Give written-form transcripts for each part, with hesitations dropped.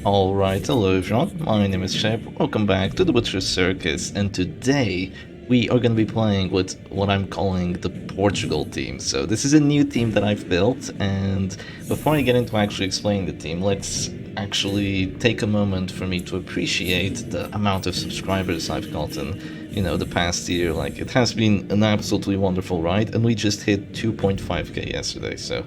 Alright, hello everyone, my name is Shep, welcome back to the Butcher's Circus, and today we are going to be playing with what I'm calling the Portugal team. So this is a new team that I've built, and before I get into actually explaining the team, let's actually take a moment for me to appreciate the amount of subscribers I've gotten, the past year. Like, it has been an absolutely wonderful ride, and we just hit 2.5k yesterday, so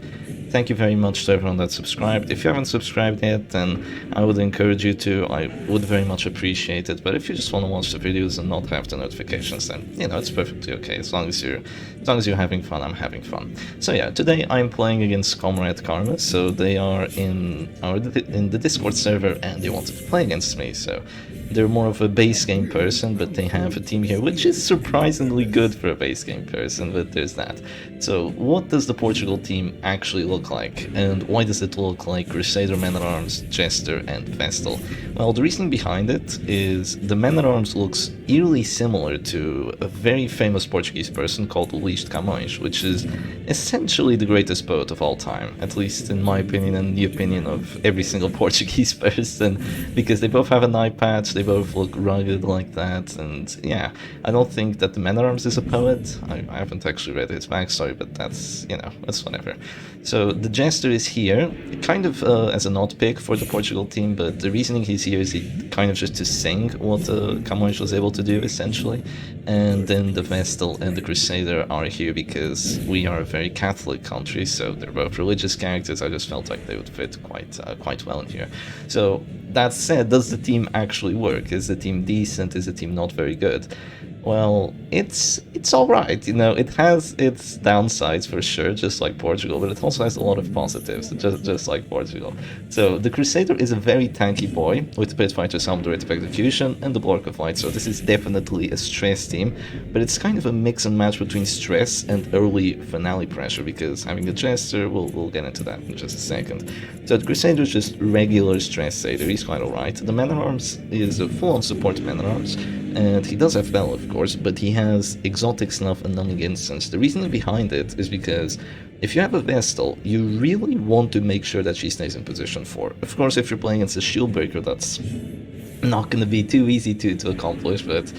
thank you very much to everyone that subscribed. If you haven't subscribed yet, then I would encourage you to. I would very much appreciate it. But if you just want to watch the videos and not have the notifications, then it's perfectly okay. As long as you're having fun, I'm having fun. So yeah, today I'm playing against Comrade Karma. So they are in the Discord server, and they wanted to play against me. So they're more of a base game person, but they have a team here which is surprisingly good for a base game person, but there's that. So what does the Portugal team actually look like, and why does it look like Crusader, Man-at-Arms, Jester and Vestal? Well, the reasoning behind it is the Man-at-Arms looks eerily similar to a very famous Portuguese person called Luís de Camões, which is essentially the greatest poet of all time, at least in my opinion and the opinion of every single Portuguese person, because they both have an eye patch, they both look rugged like that, and yeah, I don't think that the Man-at-Arms is a poet. I haven't actually read his backstory, but that's whatever. So the Jester is here, kind of as an odd pick for the Portugal team, but the reasoning he's here is kind of just to sing what Camões was able to do, essentially. And then the Vestal and the Crusader are here because we are a very Catholic country, so they're both religious characters. I just felt like they would fit quite well in here. So that said, does the team actually work? Is the team decent? Is the team not very good? Well, it's alright, it has its downsides for sure, just like Portugal, but it also has a lot of positives, just like Portugal. So the Crusader is a very tanky boy, with the Pit Fighter's Helm, the Rate of Execution, and the Block of Light, so this is definitely a stress team, but it's kind of a mix and match between stress and early finale pressure, because having the Jester, we'll get into that in just a second. So the Crusader is just regular stress satyr, he's quite alright. The Man-at-Arms is a full-on support Man-at-Arms, and he does have Bell, of course, but he has Exotic Snuff and Numbing Instance. The reason behind it is because if you have a Vestal, you really want to make sure that she stays in position 4. Of course, if you're playing against a Shield Breaker, that's not going to be too easy to accomplish, but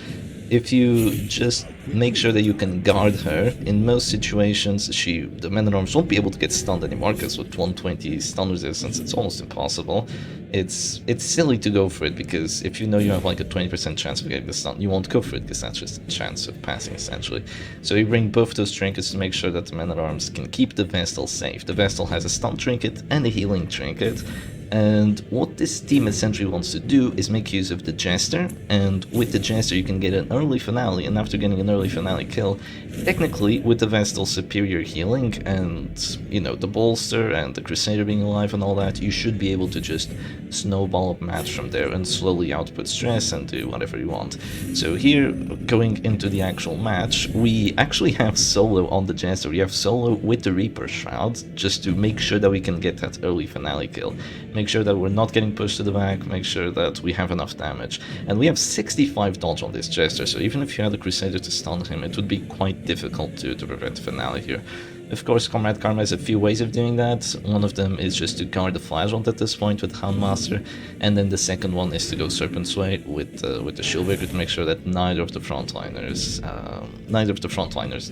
if you just make sure that you can guard her, in most situations the Man-at-Arms won't be able to get stunned anymore, because with 120 stun resistance it's almost impossible. It's silly to go for it, because if you have like a 20% chance of getting the stun, you won't go for it, because that's just a chance of passing, essentially. So you bring both those trinkets to make sure that the Man-at-Arms can keep the Vestal safe. The Vestal has a stun trinket and a healing trinket, and what this team essentially wants to do is make use of the Jester, and with the Jester you can get an early finale, and after getting an early finale kill, technically with the Vestal superior healing and, the bolster and the Crusader being alive and all that, you should be able to just snowball up match from there and slowly output stress and do whatever you want. So here, going into the actual match, we actually have solo on the Jester. We have solo with the Reaper Shroud, just to make sure that we can get that early finale kill. Make sure that we're not getting pushed to the back, make sure that we have enough damage. And we have 65 dodge on this Jester, so even if you had a Crusader to stun him, it would be quite difficult to prevent the finale here. Of course, Comrade Karma has a few ways of doing that. One of them is just to guard the Flashbomb at this point with Houndmaster, and then the second one is to go Serpent's Way with the Shieldbreaker to make sure that neither of the frontliners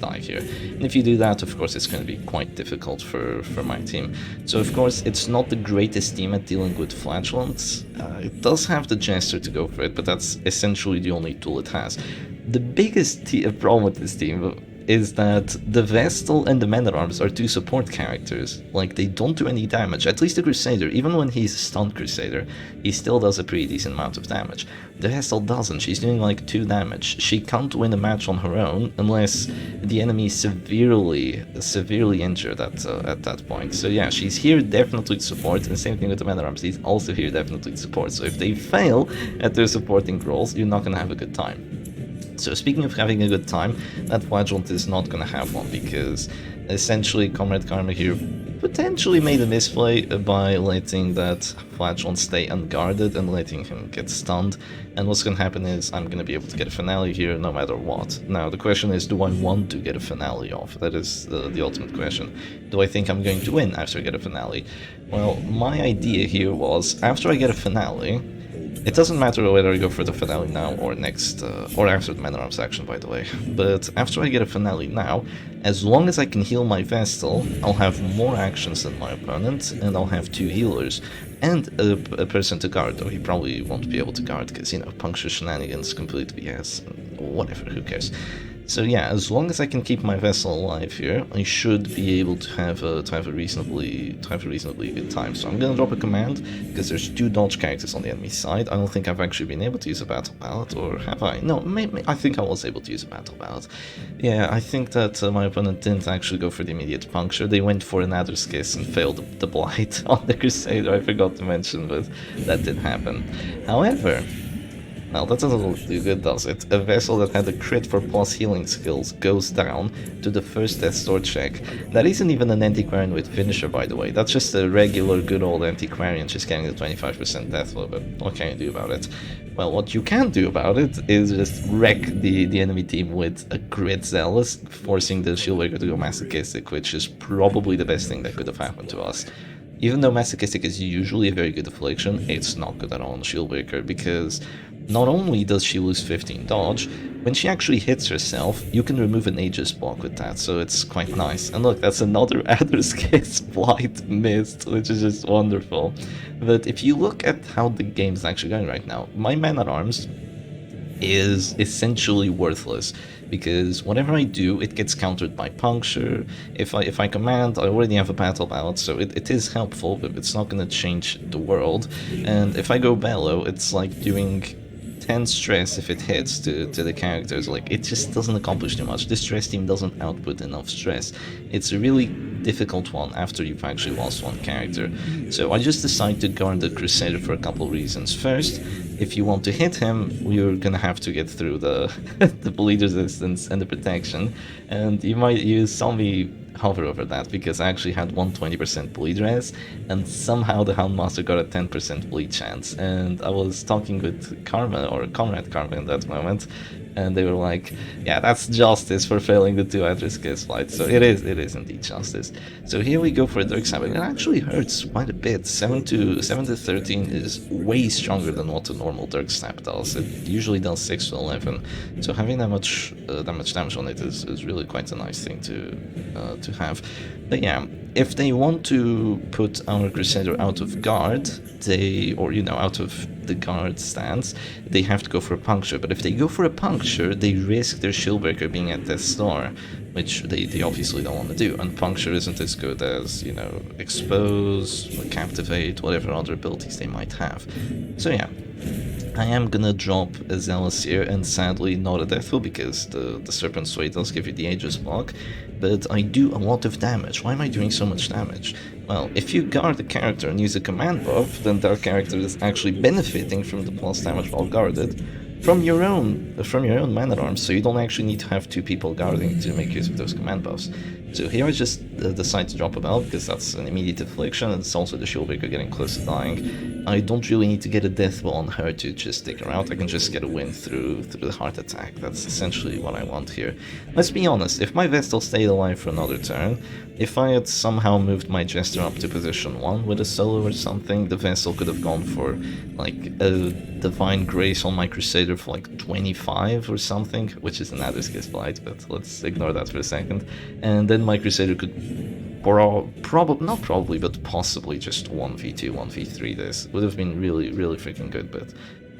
die here. And if you do that, of course, it's going to be quite difficult for my team. So of course, it's not the greatest team at dealing with Flatulence. It does have the Jester to go for it, but that's essentially the only tool it has. The biggest problem with this team is that the Vestal and the Man-at-Arms are two support characters. Like, they don't do any damage. At least the Crusader, even when he's a stunned Crusader, he still does a pretty decent amount of damage. The Vestal doesn't. She's doing like 2 damage. She can't win a match on her own unless the enemy is severely injured at that point. So yeah, she's here definitely to support, and same thing with the Man-at-Arms. He's also here definitely to support. So if they fail at their supporting roles, you're not gonna have a good time. So speaking of having a good time, that Flagellant is not gonna have one, because essentially Comrade Karma here potentially made a misplay by letting that Flagellant stay unguarded and letting him get stunned, and what's gonna happen is I'm gonna be able to get a finale here no matter what. Now the question is, do I want to get a finale off? That is the ultimate question. Do I think I'm going to win after I get a finale? Well, my idea here was, after I get a finale, it doesn't matter whether I go for the finale now or next, or after the Man-at-Arms section, by the way, but after I get a finale now, as long as I can heal my Vestal, I'll have more actions than my opponent, and I'll have 2 healers, and a person to guard, though he probably won't be able to guard, because, you know, puncture shenanigans, complete BS, whatever, who cares. So yeah, as long as I can keep my Vessel alive here, I should be able to have a reasonably good time. So I'm gonna drop a command, because there's 2 dodge characters on the enemy side. I don't think I've actually been able to use a battle ballad, or have I? No, maybe, I think I was able to use a battle ballad. Yeah, I think that my opponent didn't actually go for the immediate puncture. They went for an Adder's Kiss and failed the blight on the Crusader. I forgot to mention, but that did happen. However, well, that doesn't do good, does it? A Vessel that had a crit for plus healing skills goes down to the first Death Store check. That isn't even an Antiquarian with Finisher, by the way. That's just a regular good old Antiquarian just getting the 25% death blow, but what can you do about it? Well, what you can do about it is just wreck the enemy team with a crit Zealous, forcing the Shieldbreaker to go Masochistic, which is probably the best thing that could have happened to us. Even though Masochistic is usually a very good affliction, it's not good at all on Shieldbreaker, because not only does she lose 15 dodge, when she actually hits herself, you can remove an Aegis block with that, so it's quite nice. And look, that's another Adder's Kiss Blight missed, which is just wonderful. But if you look at how the game's actually going right now, my Man-at-Arms is essentially worthless, because whatever I do, it gets countered by puncture. If I command, I already have a battle ballad, so it is helpful, but it's not going to change the world. And if I go bellow, it's like doing 10 stress if it hits to the characters. Like, it just doesn't accomplish too much. This stress team doesn't output enough stress. It's a really difficult one after you've actually lost one character. So I just decided to guard the Crusader for a couple reasons. First, if you want to hit him, you're gonna have to get through the the bleed resistance and the protection, and you saw me hover over that because I actually had 120% bleed res, and somehow the Houndmaster got a 10% bleed chance. And I was talking with Karma, or Comrade Karma in that moment, and they were like, yeah, that's justice for failing the 2 Adder's Kiss fights. So it is indeed justice. So here we go for a Dark Stab. It actually hurts quite a bit. 7 to 13 is way stronger than what a normal Dark Stab does. It usually does 6 to 11. So having that much damage on it is really quite a nice thing to have. But yeah, if they want to put our Crusader out of guard, out of the guard stance, they have to go for a puncture. But if they go for a puncture, they risk their Shieldbreaker being at Death Star, which they obviously don't want to do. And puncture isn't as good as, expose, captivate, whatever other abilities they might have. So yeah, I am gonna drop a Zealous here, and sadly not a Deathful, because the Serpent Sway does give you the Aegis block, but I do a lot of damage. Why am I doing so much damage? Well, if you guard the character and use a command buff, then that character is actually benefiting from the plus damage while guarded from your own Man-at-Arms, so you don't actually need to have 2 people guarding to make use of those command buffs. So here I just decide to drop a bell, because that's an immediate affliction, and it's also the Shieldbreaker getting close to dying. I don't really need to get a death blow on her to just take her out. I can just get a win through the heart attack. That's essentially what I want here. Let's be honest, if my Vestal stayed alive for another turn, if I had somehow moved my Jester up to position 1 with a solo or something, the Vestal could have gone for like a Divine Grace on my Crusader for like 25 or something, which is an Adder's Kiss Blight, but let's ignore that for a second. And then my Crusader could possibly just 1v2, 1v3 this. Would have been really, really freaking good, but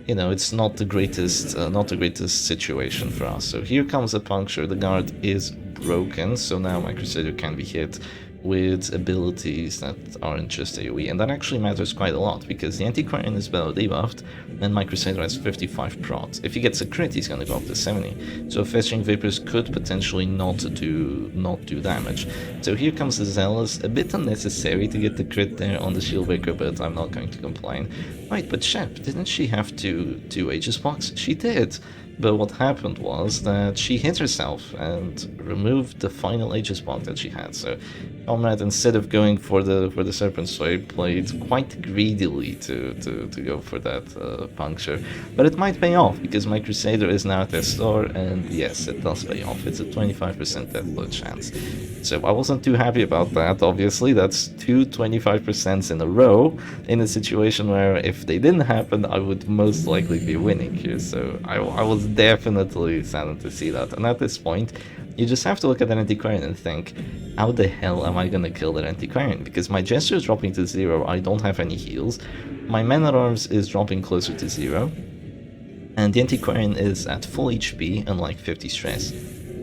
it's not the greatest situation for us. So here comes a puncture. The guard is broken, so now my Crusader can be hit with abilities that aren't just AoE, and that actually matters quite a lot, because the Antiquarian is battle debuffed, and my Crusader has 55 prot. If he gets a crit, he's gonna go up to 70, so Fetching Vapors could potentially not do damage. So here comes the Zealous, a bit unnecessary to get the crit there on the Shieldbreaker, but I'm not going to complain. Right, but Shep, didn't she have to do Aegis blocks? She did! But what happened was that she hit herself and removed the final Aegis block that she had. So Comrade, instead of going for the Serpent Sway, played quite greedily to go for that puncture. But it might pay off, because my Crusader is now at their store, and yes, it does pay off. It's a 25% death blow chance. So I wasn't too happy about that, obviously. That's two 25% in a row, in a situation where if they didn't happen, I would most likely be winning here. So I was definitely saddened to see that. And at this point, you just have to look at that Antiquarian and think, how the hell am I gonna kill that Antiquarian? Because my Gesture is dropping to 0, I don't have any heals, my Man-at-Arms is dropping closer to 0, and the Antiquarian is at full HP and like 50 stress.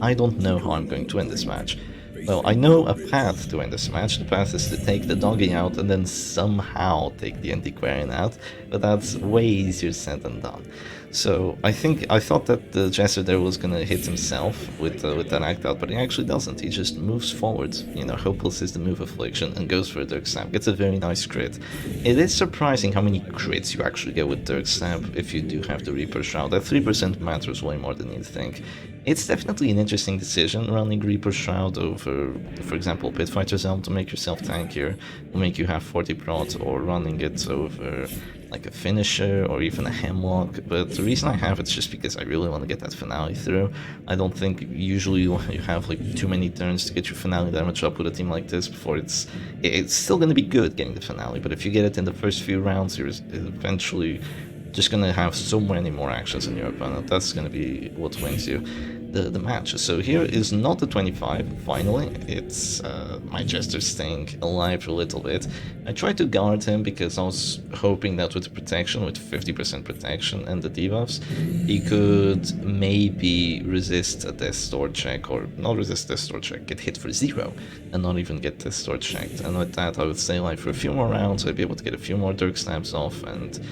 I don't know how I'm going to win this match. Well, I know a path to win this match. The path is to take the doggy out and then somehow take the Antiquarian out, but that's way easier said than done. So I thought that the Jester there was gonna hit himself with that act out, but he actually doesn't. He just moves forward. You know, Hopeless is the move affliction and goes for a Dirk Stab. Gets a very nice crit. It is surprising how many crits you actually get with Dirk Stab if you do have the Reaper Shroud. That 3% matters way more than you think. It's definitely an interesting decision, running Reaper Shroud over, for example, Pit Fighter's Helm to make yourself tankier, will make you have 40 prot, or running it over like a finisher or even a Hemlock. But the reason I have it's just because I really want to get that finale through. I don't think usually you have like too many turns to get your finale damage up with a team like this before it's still going to be good getting the finale, but if you get it in the first few rounds, you're eventually just going to have so many more actions in your opponent. That's going to be what wins you the match. So here is not the 25, finally. It's my Jester staying alive for a little bit. I tried to guard him because I was hoping that with protection, with 50% protection and the debuffs, he could maybe resist a Death Store check, or not resist Death Store check, get hit for 0 and not even get Death Store checked. And with that I would stay alive for a few more rounds, I'd be able to get a few more Dirk Stabs off and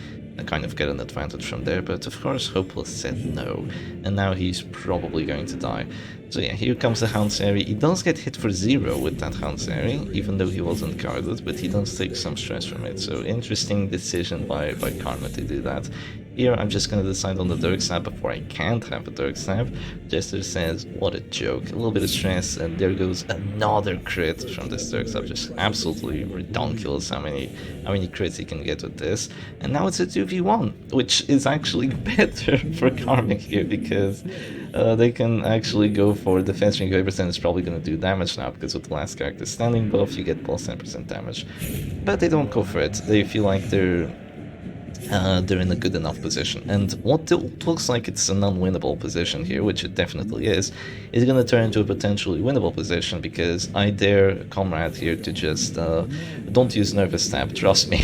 kind of get an advantage from there, but of course Hopeless said no, and now he's probably going to die. So yeah, here comes the Houndsary. He does get hit for 0 with that Houndsary, even though he wasn't guarded, but he does take some stress from it, so interesting decision by Karma to do that. Here I'm just going to decide on the Dirk Stab before I can't have a Dirk Stab. Jester says, what a joke, a little bit of stress, and there goes another crit from this Dirk Stab. Just absolutely ridiculous how many crits he can get with this. And now it's a 2v1, which is actually better for Karma here, because they can actually go for the Festering Vapor, and it's probably going to do damage now, because with the last character standing buff you get plus 10% damage. But they don't go for it. They feel like they're in a good enough position, and what looks like it's an unwinnable position here, which it definitely is going to turn into a potentially winnable position, because I dare Comrade here to just don't use Nervous Stab, trust me.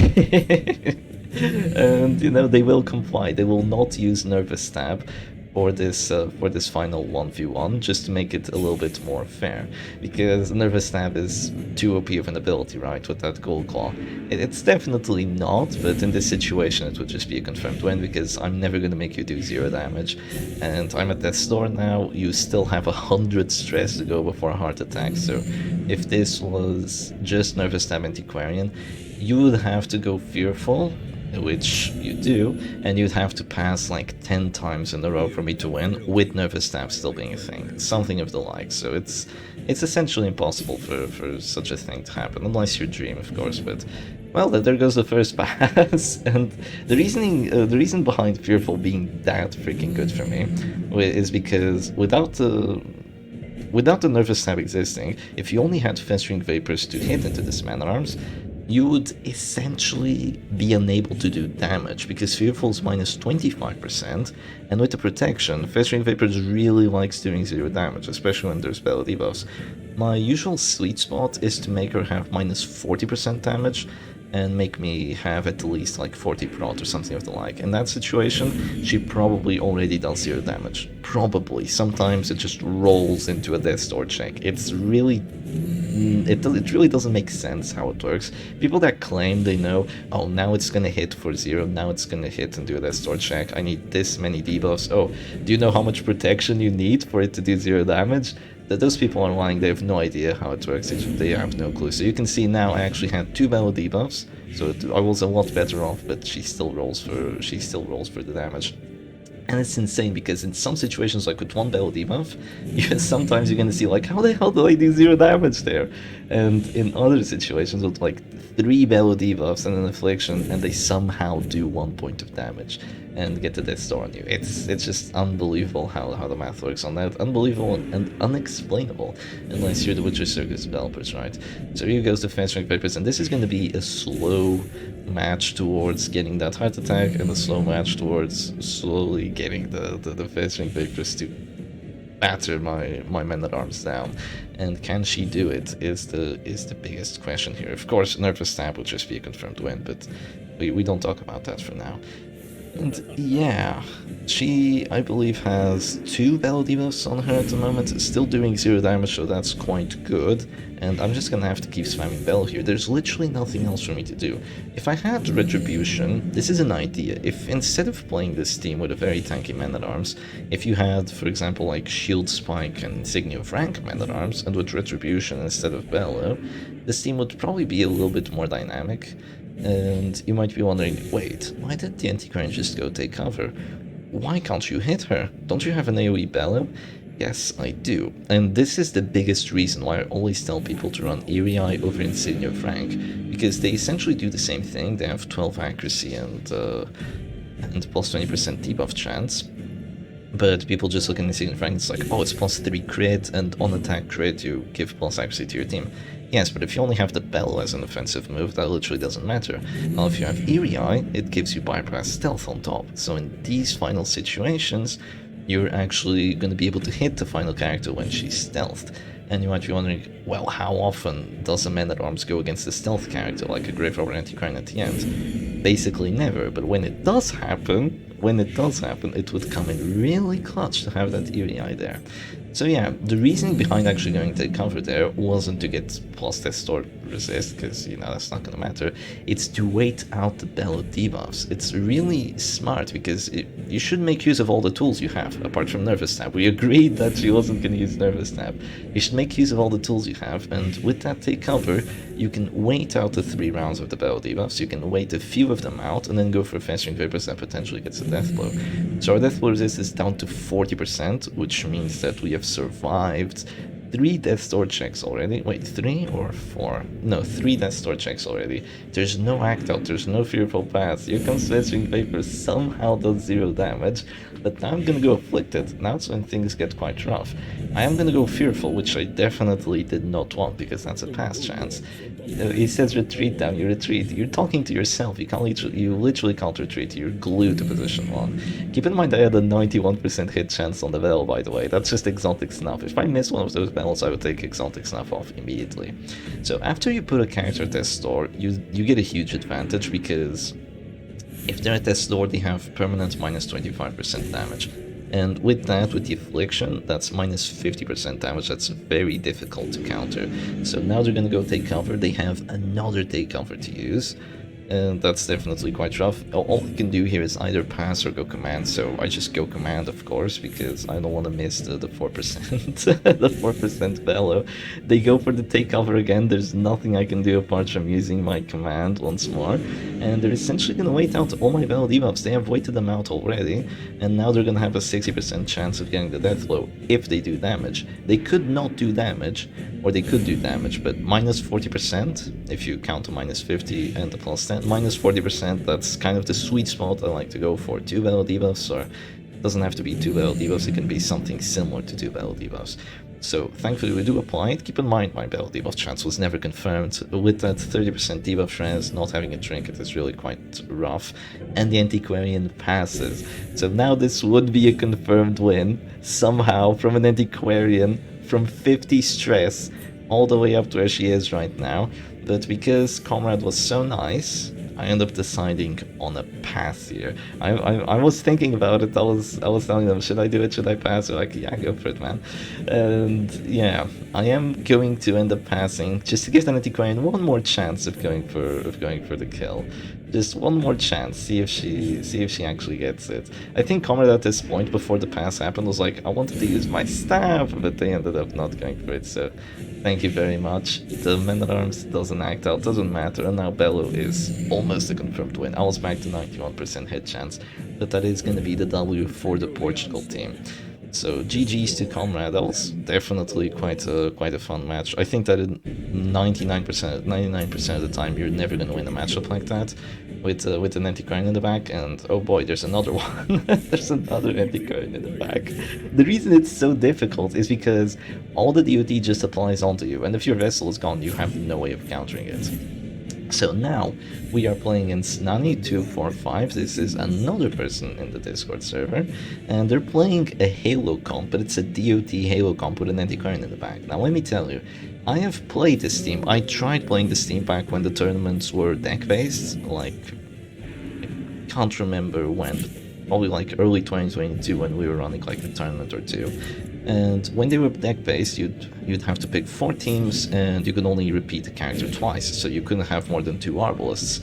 And you know, they will comply. They will not use Nervous Stab for this final 1v1, just to make it a little bit more fair, because Nervous Stab is too OP of an ability, right, with that Gold Claw. It's definitely not, but in this situation it would just be a confirmed win, because I'm never going to make you do 0 damage, and I'm at Death's Door now. You still have 100 stress to go before a heart attack, so if this was just Nervous Stab Antiquarian, you would have to go Fearful, which you do, and you'd have to pass like 10 times in a row for me to win, with Nervous Stab still being a thing, something of the like. So it's essentially impossible for such a thing to happen, unless you dream, of course. But well, there goes the first pass. And the reason behind Fearful being that freaking good for me is because without the Nervous Stab existing, if you only had Festering Vapors to hit into this Man-at-Arms, you would essentially be unable to do damage, because Fearful's minus 25%, and with the protection, Festering Vapors really likes doing 0 damage, especially when there's spell debuffs. My usual sweet spot is to make her have minus 40% damage, and make me have at least like 40 prot or something of the like. In that situation, she probably already does 0 damage. Probably. Sometimes it just rolls into a Death Door check. It's really... It really doesn't make sense how it works. People that claim they know, oh, now it's gonna hit for 0, now it's gonna hit and do a Death Door check, I need this many debuffs, oh, do you know how much protection you need for it to do 0 damage? Those people are lying. They have no idea how it works. They have no clue. So you can see now I actually had 2 battle debuffs, so I was a lot better off, but she still rolls for the damage. And it's insane because in some situations, like with one battle debuff, sometimes you're gonna see like, how the hell did I do 0 damage there? And in other situations with like 3 battle debuffs and an affliction, and they somehow do 1 point of damage and get the death star on you. It's just unbelievable how the math works on that. Unbelievable and unexplainable, unless you're the Witcher Circus developers, right? So here goes the fast rank papers, and this is going to be a slow match towards getting that heart attack, and a slow match towards slowly getting the fast rank papers to batter my men-at-arms down. And can she do it is the biggest question here. Of course, nervous stab would just be a confirmed win, but we don't talk about that for now. And yeah, she, I believe, has 2 battle debuffs on her at the moment, still doing 0 damage, so that's quite good. And I'm just gonna have to keep spamming Bell here. There's literally nothing else for me to do. If I had Retribution, this is an idea. If instead of playing this team with a very tanky man-at-arms, if you had, for example, like Shield Spike and Insignia of Rank man-at-arms, and with Retribution instead of Bellow, this team would probably be a little bit more dynamic. And you might be wondering, wait, why did the anti-Crane just go take cover? Why can't you hit her? Don't you have an AoE Bellow? Yes, I do. And this is the biggest reason why I always tell people to run Eerie Eye over Insignia of Rank, because they essentially do the same thing. They have 12 accuracy and plus 20% debuff chance. But people just look at Insignia of Rank, it's like, oh, it's plus 3 crit, and on attack crit you give plus accuracy to your team. Yes, but if you only have the Bell as an offensive move, that literally doesn't matter. Now if you have Eerie Eye, it gives you bypass stealth on top. So in these final situations, you're actually going to be able to hit the final character when she's stealthed. And you might be wondering, well, how often does a man-at-arms go against a stealth character, like a Grave Robber Anti-Crane at the end? Basically never, but when it does happen, it would come in really clutch to have that Eerie Eye there. So yeah, the reasoning behind actually going to cover there wasn't to get plus test or resist, because, you know, that's not gonna matter. It's to wait out the Bellow debuffs. It's really smart, because you should make use of all the tools you have, apart from Nervous Stab. We agreed that she wasn't gonna use Nervous Stab. You should make use of all the tools you have, and with that take cover, you can wait out the 3 rounds of the Bellow debuffs, you can wait a few of them out, and then go for Fast Rank Vapors that potentially gets a death blow. So our death blow resist is down to 40%, which means that we have survived 3 Death Store checks already. Wait, 3 or 4? No, 3 Death Store checks already. There's no Act Out, there's no Fearful Pass. Here comes Fast Rank Vapor, somehow does 0 damage. But now I'm gonna go Afflicted. Now it's when things get quite rough. I am gonna go Fearful, which I definitely did not want, because that's a pass chance. He says retreat down, you retreat. You're talking to yourself, you literally can't retreat, you're glued to position 1. Keep in mind I had a 91% hit chance on the Veil, by the way. That's just Exotic Snuff. If I miss one of those battles, I would take Exotic Snuff off immediately. So after you put a character at Death's Door, you get a huge advantage, because if they're at Death's Door, they have permanent minus 25% damage. And with that, with the Affliction, that's minus 50% damage. That's very difficult to counter. So now they're gonna go take cover. They have another take cover to use, and that's definitely quite rough. All you can do here is either pass or go command, so I just go command, of course, because I don't want to miss the 4%, the 4% Bellow. They go for the take cover again, there's nothing I can do apart from using my command once more, and they're essentially going to wait out all my Bellow debuffs. They have waited them out already, and now they're going to have a 60% chance of getting the death blow if they do damage. They could not do damage, or they could do damage, but minus 40%, if you count to minus 50 and the plus 10, minus 40%, that's kind of the sweet spot I like to go for. 2 Bellow debuffs, or it doesn't have to be 2 Bellow debuffs, it can be something similar to 2 Bellow debuffs. So thankfully we do apply it. Keep in mind my Bellow debuff chance was never confirmed. With that 30% debuff chance, not having a trinket is really quite rough, and the Antiquarian passes. So now this would be a confirmed win, somehow, from an Antiquarian, from 50 stress all the way up to where she is right now. But because Comrade was so nice, I end up deciding on a pass here. I was thinking about it. I was telling them, should I do it? Should I pass? They're like, yeah, go for it, man. And yeah, I am going to end up passing just to give the Antiquarian one more chance of going for the kill. Just one more chance. See if she actually gets it. I think Comrade at this point, before the pass happened, was like, I wanted to use my staff, but they ended up not going for it. So Thank you very much. The Man-at-Arms doesn't act out, doesn't matter, and now Bello is almost a confirmed win. I was back to 91% hit chance, but that is going to be the W for the Portugal team. So GG's to Comrade. That was definitely quite a fun match. I think that in 99% of the time you're never going to win a matchup like that with an anti-coin in the back, and oh boy, there's another one. There's another anti-coin in the back. The reason it's so difficult is because all the DOT just applies onto you, and if your vessel is gone, you have no way of countering it. So now we are playing against Nani245. This is another person in the Discord server, and they're playing a Halo comp, but it's a DOT Halo comp with an anti-current in the back. Now let me tell you, I have played this team. I tried playing this team back when the tournaments were deck-based, like, I can't remember when, but probably like early 2022 when we were running like a tournament or two. And when they were deck-based, you'd have to pick 4 teams, and you could only repeat the character twice, so you couldn't have more than 2 Arbalists.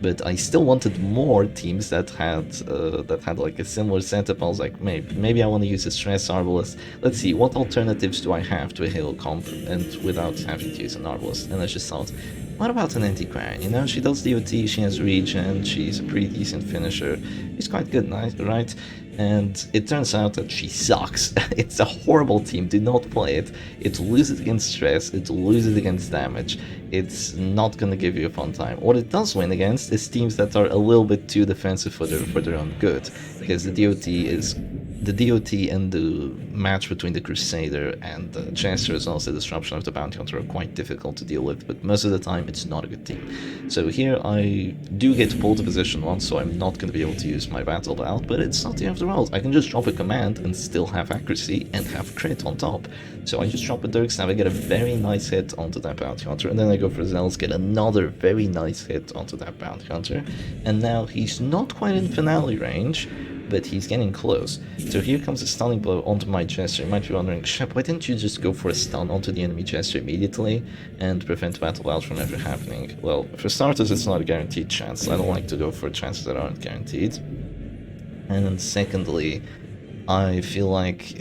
But I still wanted more teams that had like a similar setup. I was like, maybe I want to use a Stress Arbalist. Let's see, what alternatives do I have to a Halo comp, and without having to use an Arbalist? And I just thought, what about an anti-Quran? You know, she does DOT, she has regen, she's a pretty decent finisher. She's quite good, right? And it turns out that she sucks. It's a horrible team, do not play it. It loses against stress, it loses against damage. It's not gonna give you a fun time. What it does win against is teams that are a little bit too defensive for their own good. Because the DOT and the match between the Crusader and the Jester, as well as the disruption of the Bounty Hunter, are quite difficult to deal with, but most of the time it's not a good team. So here I do get pulled to position 1, so I'm not going to be able to use my Battle Belt, but it's not the end of the world. I can just drop a command and still have accuracy and have crit on top. So I just drop a Dirk Stab, I get a very nice hit onto that Bounty Hunter, and then I go for Zealous, get another very nice hit onto that Bounty Hunter, and now he's not quite in finale range, but he's getting close. So here comes a stunning blow onto my Jester. You might be wondering, Shep, why didn't you just go for a stun onto the enemy Jester immediately and prevent Battle Belt from ever happening? Well, for starters, it's not a guaranteed chance. I don't like to go for chances that aren't guaranteed. And then secondly, I feel like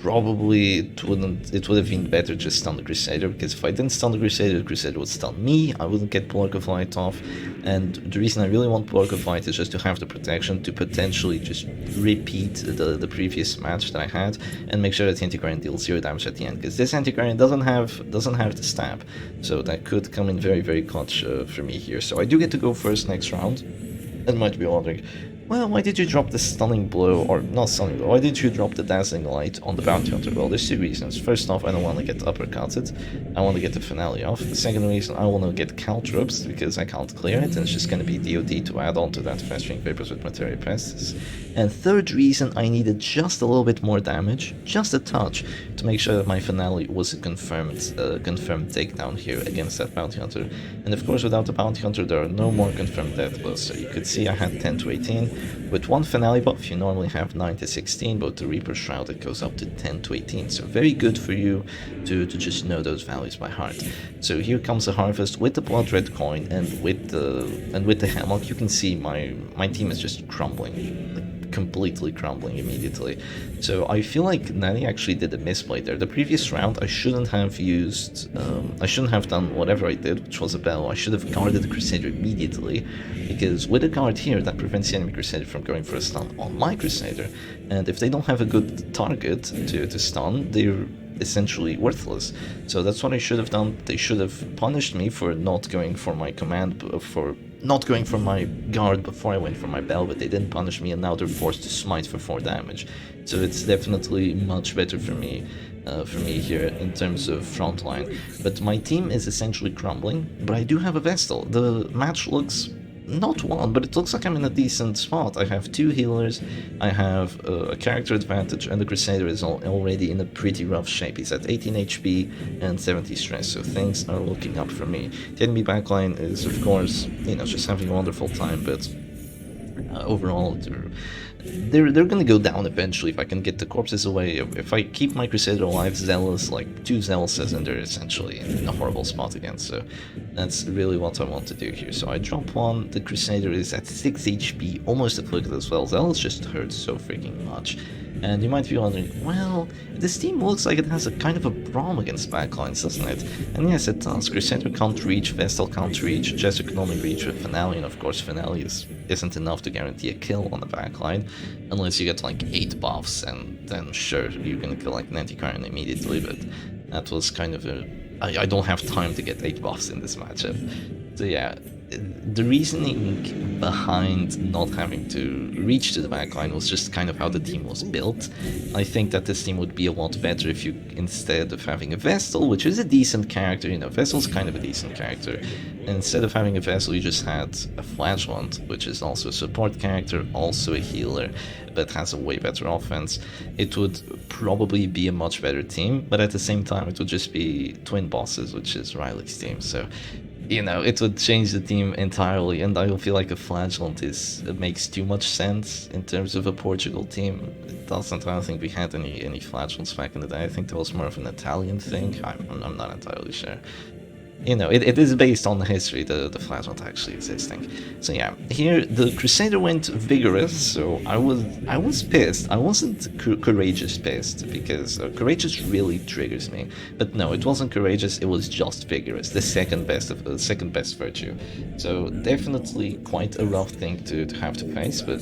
probably it would have been better just stun the Crusader, because if I didn't stun the Crusader would stun me, I wouldn't get Block of Light off, and the reason I really want Block of Light is just to have the protection to potentially just repeat the previous match that I had and make sure that the Antiquarian deals 0 damage at the end, because this Antiquarian doesn't have the stab, so that could come in very, very clutch for me here. So I do get to go first next round, and might be wondering, well, why did you drop the stunning blow, or not stunning blow, why did you drop the dazzling light on the Bounty Hunter? Well, there's 2 reasons. First off, I don't want to get uppercutted, I want to get the finale off. The second reason, I want to get caltrops, because I can't clear it, and it's just going to be DOD to add on to that Festering Vapors with Materia Pestis. And third reason, I needed just a little bit more damage, just a touch, to make sure that my finale was a confirmed takedown here against that Bounty Hunter. And of course, without the Bounty Hunter, there are no more confirmed death blows, so you could see I had 10 to 18. With one finale buff, you normally have 9 to 16, but the Reaper Shroud, it goes up to 10 to 18, so very good for you to just know those values by heart. So here comes the Harvest with the Blood Red Coin, and with the Hammock. You can see my team is just crumbling, like completely crumbling immediately. So I feel like Nani actually did a misplay there. The previous round I shouldn't have done whatever I did, which was a bell. I should have guarded the Crusader immediately, because with a guard here that prevents the enemy Crusader from going for a stun on my Crusader, and if they don't have a good target to stun, they're essentially worthless. So that's what I should have done. They should have punished me for not going for my command, for not going for my guard before I went for my bell, but they didn't punish me, and now they're forced to smite for 4 damage. So it's definitely much better for me here in terms of frontline. But my team is essentially crumbling, but I do have a Vestal. The match looks not won, but it looks like I'm in a decent spot. I have 2 healers, I have a character advantage, and the Crusader is already in a pretty rough shape. He's at 18 HP and 70 stress, so things are looking up for me. The enemy backline is, of course, you know, just having a wonderful time, but overall, they're gonna go down eventually if I can get the corpses away. If I keep my Crusader alive, Zealous, like 2 Zealouses, and they're essentially in a horrible spot again. So that's really what I want to do here. So I drop 1, the Crusader is at 6 HP, almost afflicted as well. Zealous just hurts so freaking much. And you might be wondering, well, this team looks like it has a kind of a problem against backlines, doesn't it? And yes, it does. Crusader can't reach, Vestal can't reach, Jester can only reach with Finale, and of course Finale isn't enough to guarantee a kill on the backline, unless you get like 8 buffs, and then sure, you're gonna kill like an anti-Karn immediately, but that was kind of a... I don't have time to get 8 buffs in this matchup. So yeah, the reasoning behind not having to reach to the backline was just kind of how the team was built. I think that this team would be a lot better if you, instead of having a Vestal, which is a decent character, you know, Vestal's kind of a decent character, instead of having a Vestal, you just had a Flagellant, which is also a support character, also a healer, but has a way better offense. It would probably be a much better team, but at the same time, it would just be twin bosses, which is Riley's team, so you know, it would change the team entirely, and I don't feel like a Flagellant it makes too much sense in terms of a Portugal team. It doesn't. I don't think we had any Flagellants back in the day. I think that was more of an Italian thing. I'm not entirely sure. You know, it is based on the history, the Flagellant actually existing. So yeah, here the Crusader went vigorous, so I was pissed. I wasn't courageous pissed, because courageous really triggers me. But no, it wasn't courageous, it was just vigorous, the second best virtue. So definitely quite a rough thing to have to face, but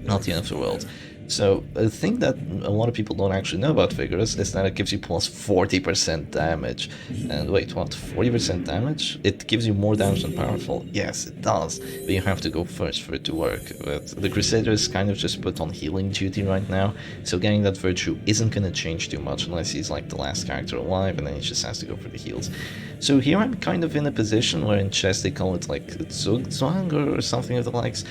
not the end of the world. So a thing that a lot of people don't actually know about Vigorous is that it gives you plus 40% damage. And wait, what? 40% damage? It gives you more damage than Powerful? Yes, it does, but you have to go first for it to work. But the Crusader is kind of just put on healing duty right now, so getting that virtue isn't gonna change too much unless he's like the last character alive, and then he just has to go for the heals. So here I'm kind of in a position where in chess they call it like Zugzwang or something of the likes.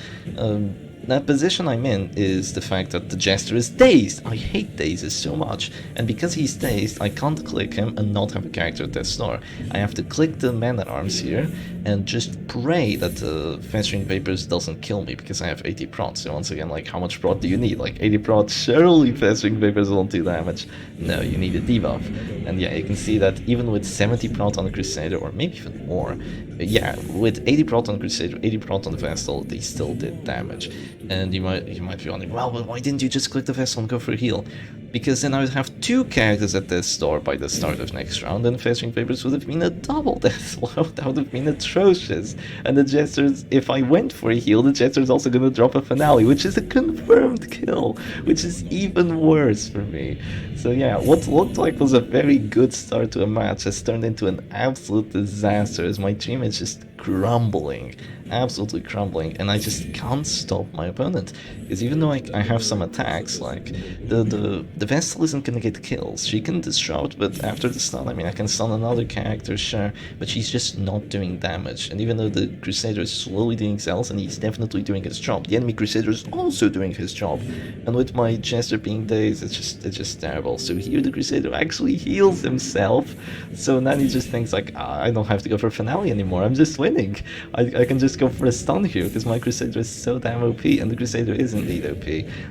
That position I'm in is the fact that the Jester is dazed. I hate dazes so much, and because he's dazed, I can't click him and not have a character at death's door. I have to click the man-at-arms here and just pray that the Festering Vapors doesn't kill me, because I have 80 prots. So once again, like, how much prot do you need? Like 80 prot, surely Festering Vapors won't do damage. No, you need a debuff. And yeah, you can see that even with 70 prot on the Crusader, or maybe even more, yeah, with 80 prot on the Crusader, 80 prot on the Vestal, they still did damage. And you might be wondering, well, why didn't you just click the Vestal and go for a heal? Because then I would have 2 characters at death's door by the start of next round, and Festering Vapors would have been a double death blow. That would have been atrocious. And the Jester's, if I went for a heal, the Jester's also gonna drop a Finale, which is a confirmed kill, which is even worse for me. So yeah, what looked like was a very good start to a match has turned into an absolute disaster, as my team is just crumbling, absolutely crumbling, and I just can't stop my opponent. Because even though I have some attacks, like the Vestal isn't gonna get kills. She can disrupt, but after the stun, I mean, I can stun another character, sure, but she's just not doing damage. And even though the Crusader is slowly doing cells, and he's definitely doing his job, the enemy Crusader is also doing his job. And with my Jester being dazed, it's just terrible. So here the Crusader actually heals himself, so now he just thinks like, I don't have to go for Finale anymore, I'm just winning. I can just go for a stun here, because my Crusader is so damn OP, and the Crusader is indeed OP.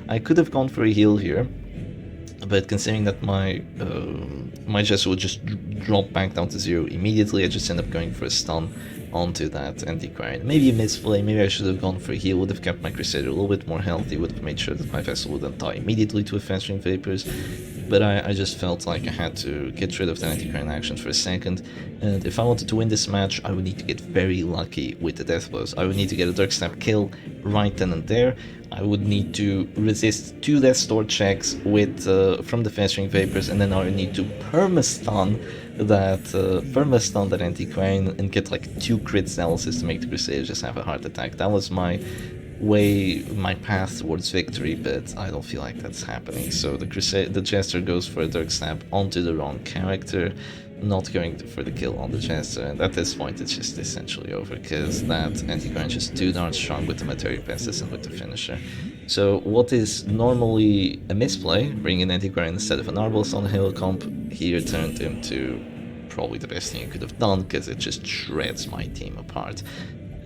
I could have gone for a heal here, but considering that my Jester would just drop back down to 0 immediately, I just end up going for a stun onto that anti-Quarian. Maybe a misplay, maybe I should have gone for a heal, would have kept my Crusader a little bit more healthy, would have made sure that my Vessel wouldn't die immediately to a Festering Vapors, but I just felt like I had to get rid of the anti-Quarian action for a second, and if I wanted to win this match, I would need to get very lucky with the death blows. I would need to get a Dark Snap kill right then and there. I would need to resist 2 Death's Door checks with from the Festering Vapors, and then I would need to perma-stun that anti-Quarian and get like 2 crit analysis to make the Crusader just have a heart attack. That was my path towards victory, but I don't feel like that's happening. So the Jester goes for a Dark Snap onto the wrong character, not going for the kill on the Jester, and at this point it's just essentially over, because that anti-Quarian is just too darn strong with the Materia Pestis and with the finisher. So what is normally a misplay, bringing an anti-Quarian instead of an Arbalest on the Halo comp, here turned into probably the best thing you could have done, because it just shreds my team apart.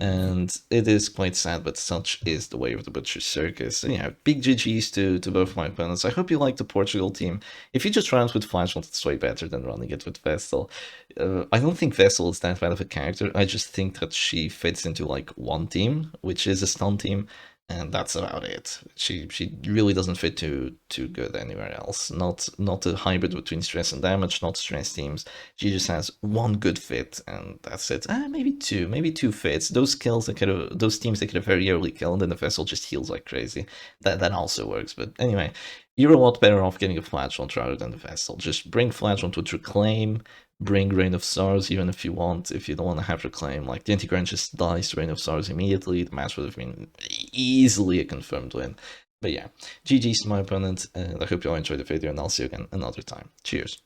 And it is quite sad, but such is the way of the Butcher Circus. So yeah, big GG's to both my opponents. I hope you like the Portugal team. If you just run it with Flagellant, it's way better than running it with Vestal. I don't think Vestal is that bad of a character. I just think that she fits into like one team, which is a stun team. and that's about it. She really doesn't fit too good anywhere else. Not a hybrid between stress and damage, not stress teams. She just has one good fit, and that's it. Maybe two fits. Those kills that could have, those teams that could have very early kill, and then the vessel just heals like crazy. That also works. But anyway, you're a lot better off getting a flashlight rather than the vessel. Just bring flashlight with reclaim, bring Rain of Stars even if you want. If you don't want to have Reclaim, like the anti-Grant just dies to Rain of Stars immediately, the match would have been easily a confirmed win. But yeah, GG's to my opponent, and I hope you all enjoyed the video, and I'll see you again another time. Cheers.